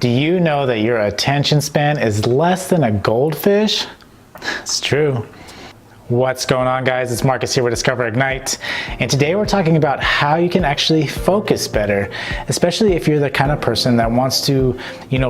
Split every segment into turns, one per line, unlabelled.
Do you know that your attention span is less than a goldfish? It's true. What's going on, guys? It's Marcus here with Discover Ignite, and today we're talking about how you can actually focus better, especially if you're the kind of person that wants to,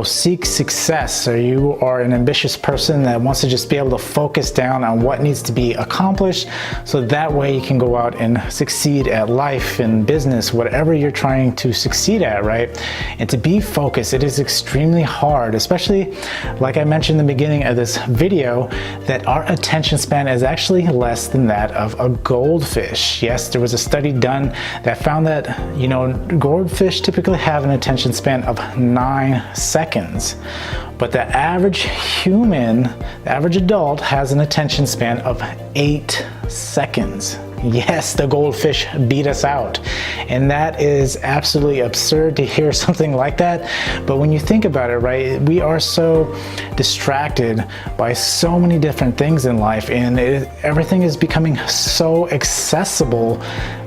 seek success, or you are an ambitious person that wants to just be able to focus down on what needs to be accomplished, so that way you can go out and succeed at life and business, whatever you're trying to succeed at, right? And to be focused, it is extremely hard, especially like I mentioned in the beginning of this video, that our attention span is actually less than that of a goldfish. Yes, there was a study done that found that, goldfish typically have an attention span of 9 seconds. But the average human, the average adult, has an attention span of 8 seconds. Yes, the goldfish beat us out. And that is absolutely absurd to hear something like that. But when you think about it, right, we are so distracted by so many different things in life, and everything is becoming so accessible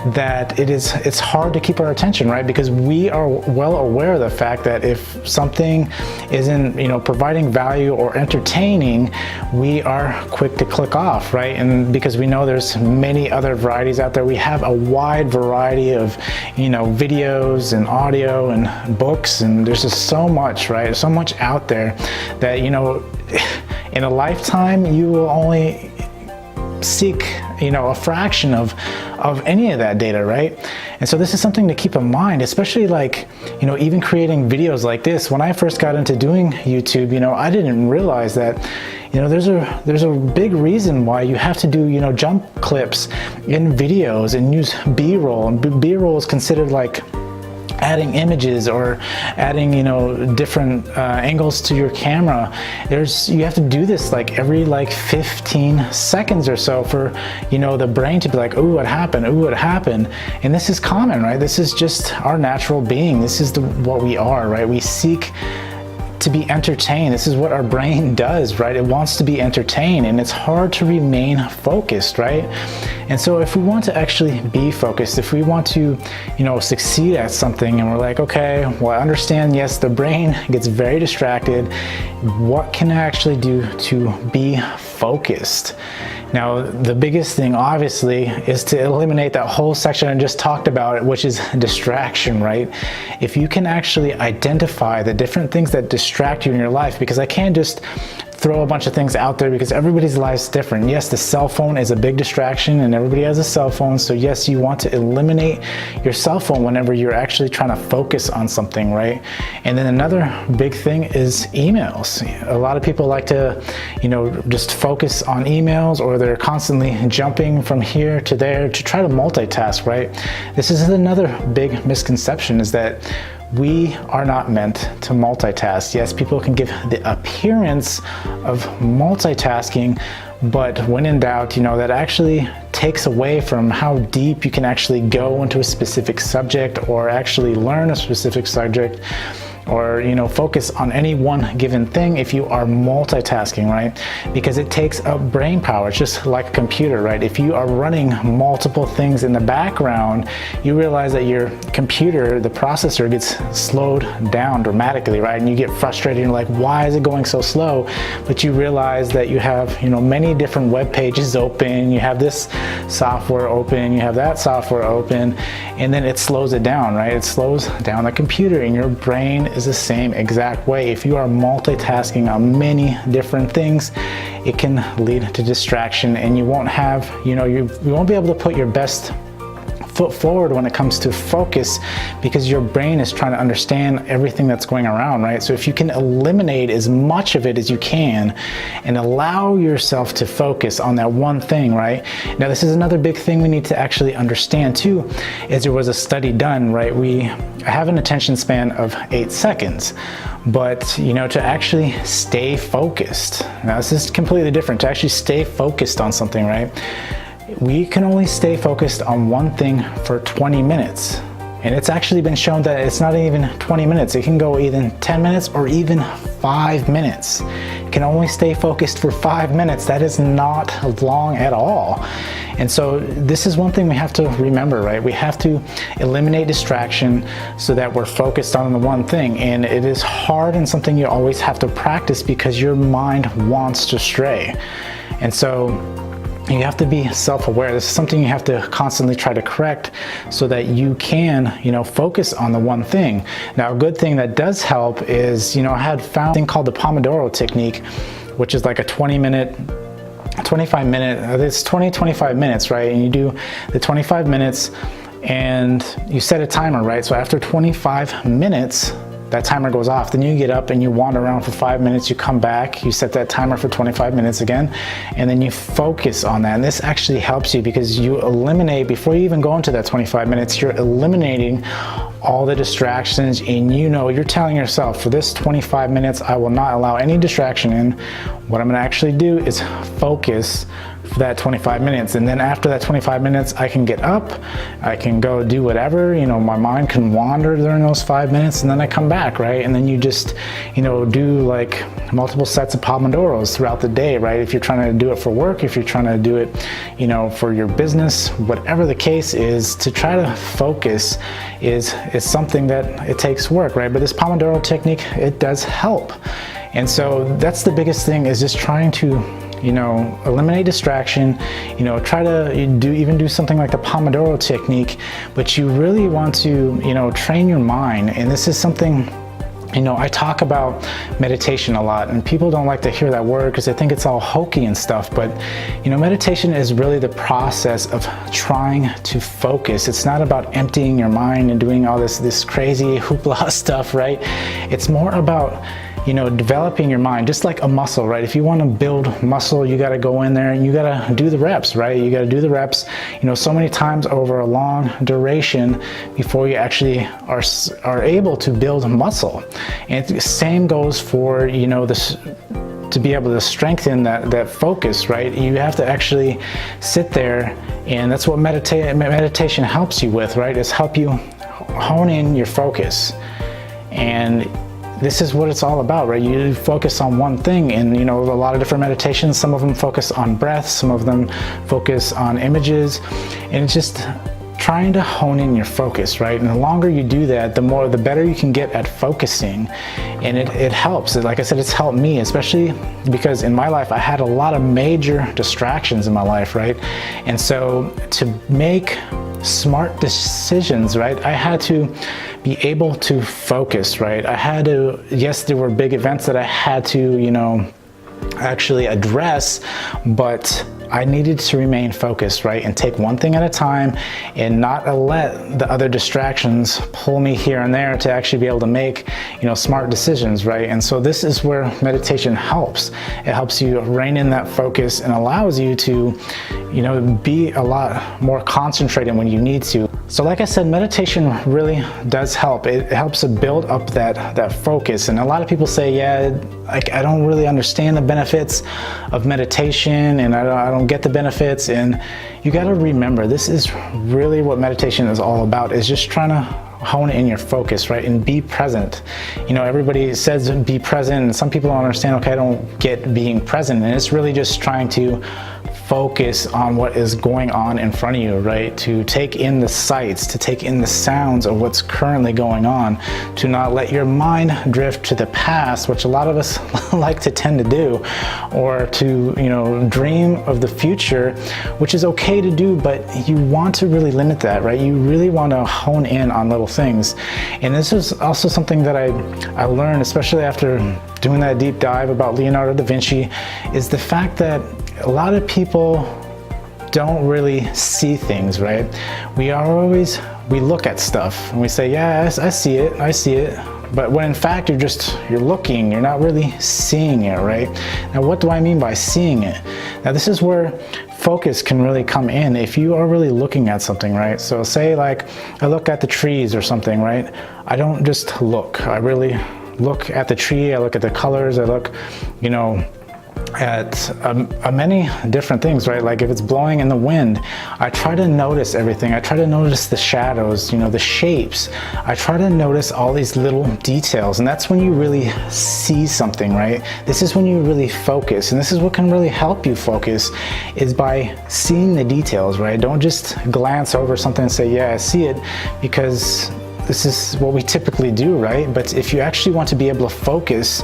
that it's hard to keep our attention, right? Because we are well aware of the fact that if something isn't, providing value or entertaining, we are quick to click off, right? And because we know there's many other varieties out there, we have a wide variety of, videos and audio and books, and there's just so much, right? There's so much out there that, in a lifetime, you will only seek a fraction of any of that data, right? And so this is something to keep in mind, especially even creating videos like this. When I first got into doing YouTube, I didn't realize that there's a big reason why you have to do jump clips in videos and use B-roll, and B-roll is considered like adding images or adding different angles to your camera. You have to do this every 15 seconds or so for the brain to be like, ooh, what happened, ooh, what happened. And this is common, right? This is just our natural being. This is what we are, right? We seek to be entertained. This is what our brain does, right? It wants to be entertained, and it's hard to remain focused, right? And so if we want to actually be focused, if we want to, succeed at something, and we're like, okay, well, I understand, yes, the brain gets very distracted. What can I actually do to be focused? Now, the biggest thing, obviously, is to eliminate that whole section I just talked about, which is distraction, right? If you can actually identify the different things that distract you in your life, because I can't just throw a bunch of things out there because everybody's life's different. Yes, the cell phone is a big distraction, and everybody has a cell phone. So yes, you want to eliminate your cell phone whenever you're actually trying to focus on something, right? And then another big thing is emails. A lot of people like to, just focus on emails, or they're constantly jumping from here to there to try to multitask, right? This is another big misconception, is that we are not meant to multitask. Yes, people can give the appearance of multitasking, but when in doubt, that actually takes away from how deep you can actually go into a specific subject, or actually learn a specific subject, or focus on any one given thing if you are multitasking, right? Because it takes up brain power. It's just like a computer, right? If you are running multiple things in the background, you realize that your computer, the processor, gets slowed down dramatically, right? And you get frustrated, and you're like, why is it going so slow? But you realize that you have many different web pages open, you have this software open, you have that software open, and then it slows it down, right? It slows down the computer, and your brain is the same exact way. If you are multitasking on many different things, it can lead to distraction, and you won't have, you won't be able to put your best foot forward when it comes to focus, because your brain is trying to understand everything that's going around, right? So if you can eliminate as much of it as you can and allow yourself to focus on that one thing, right? Now, this is another big thing we need to actually understand too, is there was a study done, right? We have an attention span of 8 seconds, but to actually stay focused, now this is completely different. To actually stay focused on something, right? We can only stay focused on one thing for 20 minutes. And it's actually been shown that it's not even 20 minutes. It can go even 10 minutes or even 5 minutes. You can only stay focused for 5 minutes. That is not long at all. And so this is one thing we have to remember, right? We have to eliminate distraction so that we're focused on the one thing. And it is hard and something you always have to practice because your mind wants to stray. And so you have to be self-aware. This is something you have to constantly try to correct so that you can, focus on the one thing. Now, a good thing that does help is, I had found a thing called the Pomodoro technique, which is like a 25 minutes, right? And you do the 25 minutes and you set a timer, right? So after 25 minutes, that timer goes off. Then you get up and you wander around for 5 minutes, you come back, you set that timer for 25 minutes again, and then you focus on that. And this actually helps you because you eliminate, before you even go into that 25 minutes, you're eliminating all the distractions, and you're telling yourself, for this 25 minutes, I will not allow any distraction in. What I'm gonna actually do is focus for that 25 minutes. And then after that 25 minutes, I can get up, I can go do whatever, my mind can wander during those 5 minutes, and then I come back, right? And then you just, do like multiple sets of Pomodoros throughout the day, right? If you're trying to do it for work, if you're trying to do it, for your business, whatever the case is, to try to focus is something that it takes work, right? But this Pomodoro technique, it does help. And so that's the biggest thing, is just trying to eliminate distraction, try to do something like the Pomodoro technique, but you really want to, train your mind. And this is something, I talk about meditation a lot, and people don't like to hear that word because they think it's all hokey and stuff, but meditation is really the process of trying to focus. It's not about emptying your mind and doing all this crazy hoopla stuff, right? It's more about developing your mind, just like a muscle, right? If you want to build muscle, you got to go in there and you got to do the reps, right? You got to do the reps, so many times over a long duration before you actually are able to build muscle. And the same goes for, this, to be able to strengthen that focus, right? You have to actually sit there, and that's what meditation helps you with, right? Is help you hone in your focus. And this is what it's all about, right? You focus on one thing, and a lot of different meditations, some of them focus on breath, some of them focus on images, and it's just trying to hone in your focus, right? And the longer you do that, the better you can get at focusing. And it helps. Like I said, it's helped me, especially because in my life, I had a lot of major distractions in my life, right? And so to make smart decisions, right, I had to be able to focus, right? I had to, yes, there were big events that I had to, actually address, but I needed to remain focused, right? And take one thing at a time and not let the other distractions pull me here and there to actually be able to make, smart decisions, right? And so this is where meditation helps. It helps you rein in that focus and allows you to, be a lot more concentrated when you need to. So like I said, meditation really does help. It helps to build up that focus. And a lot of people say, yeah, I don't really understand the benefits of meditation, and I don't get the benefits. And you got to remember, this is really what meditation is all about, is just trying to hone in your focus, right? And be present. Everybody says be present, and some people don't understand, okay, I don't get being present. And it's really just trying to focus on what is going on in front of you, right? To take in the sights, to take in the sounds of what's currently going on, to not let your mind drift to the past, which a lot of us like to tend to do, or to, dream of the future, which is okay to do, but you want to really limit that, right? You really want to hone in on little things. And this is also something that I learned, especially after doing that deep dive about Leonardo da Vinci, is the fact that a lot of people don't really see things, right? We look at stuff and we say, yeah, I see it. But when in fact you're looking, you're not really seeing it, right? Now, what do I mean by seeing it? Now, this is where focus can really come in if you are really looking at something, right? So say like I look at the trees or something, right? I don't just look. I really look at the tree, I look at the colors, I look, at many different things, right? Like if it's blowing in the wind, I try to notice everything. I try to notice the shadows, you know, the shapes. I try to notice all these little details, and that's when you really see something, right? This is when you really focus, and this is what can really help you focus, is by seeing the details, right? Don't just glance over something and say, yeah, I see it, because this is what we typically do, right? But if you actually want to be able to focus,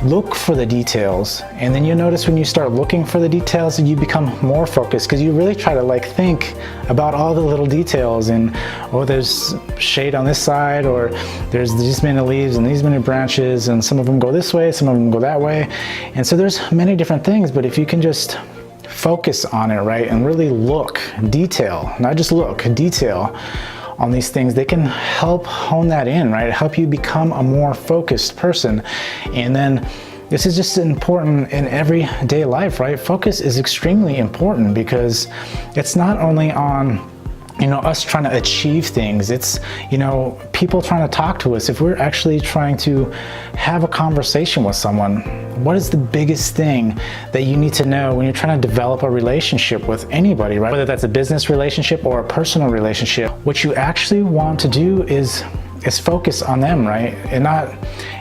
look for the details, and then you notice when you start looking for the details, you become more focused, because you really try to like think about all the little details, and oh, there's shade on this side, or there's these many leaves and these many branches, and some of them go this way, some of them go that way, and so there's many different things. But if you can just focus on it, right, and really look, detail, not just look, detail on these things, they can help hone that in, right? Help you become a more focused person. And then this is just important in everyday life, right? Focus is extremely important, because it's not only on, you know, us trying to achieve things. It's, you know, people trying to talk to us. If we're actually trying to have a conversation with someone, what is the biggest thing that you need to know when you're trying to develop a relationship with anybody, right? Whether that's a business relationship or a personal relationship, what you actually want to do is focus on them, right? And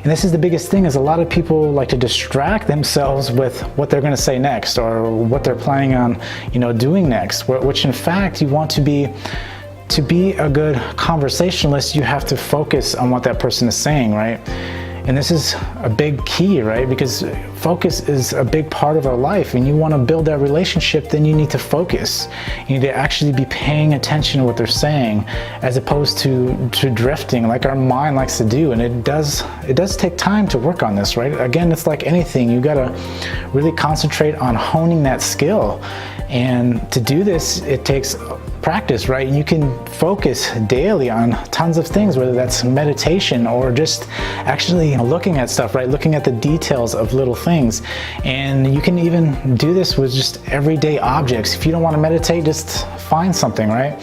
this is the biggest thing, is a lot of people like to distract themselves with what they're going to say next, or what they're planning on, you know, doing next, which in fact you want to be a good conversationalist. You have to focus on what that person is saying, right? And this is a big key, right? Because focus is a big part of our life, and you want to build that relationship, then you need to focus. You need to actually be paying attention to what they're saying, as opposed to drifting like our mind likes to do. And it does take time to work on this, right? Again, it's like anything, you got to really concentrate on honing that skill. And to do this, it takes practice, right? You can focus daily on tons of things, whether that's meditation or just actually looking at stuff, right? Looking at the details of little things. And you can even do this with just everyday objects. If you don't want to meditate, just find something, right?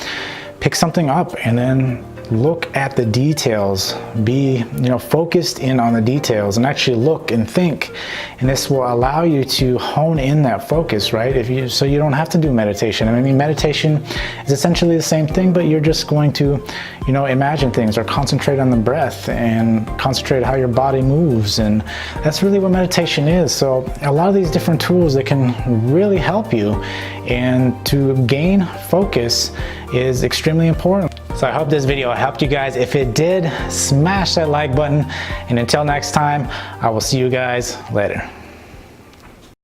Pick something up and then look at the details. Be, you know, focused in on the details, and actually look and think, and this will allow you to hone in that focus, right? So you don't have to do meditation. I mean, meditation is essentially the same thing, but you're just going to, you know, imagine things, or concentrate on the breath, and concentrate how your body moves, and that's really what meditation is. So a lot of these different tools that can really help you, and to gain focus is extremely important. So I hope this video helped you guys. If it did, smash that like button. And until next time, I will see you guys later.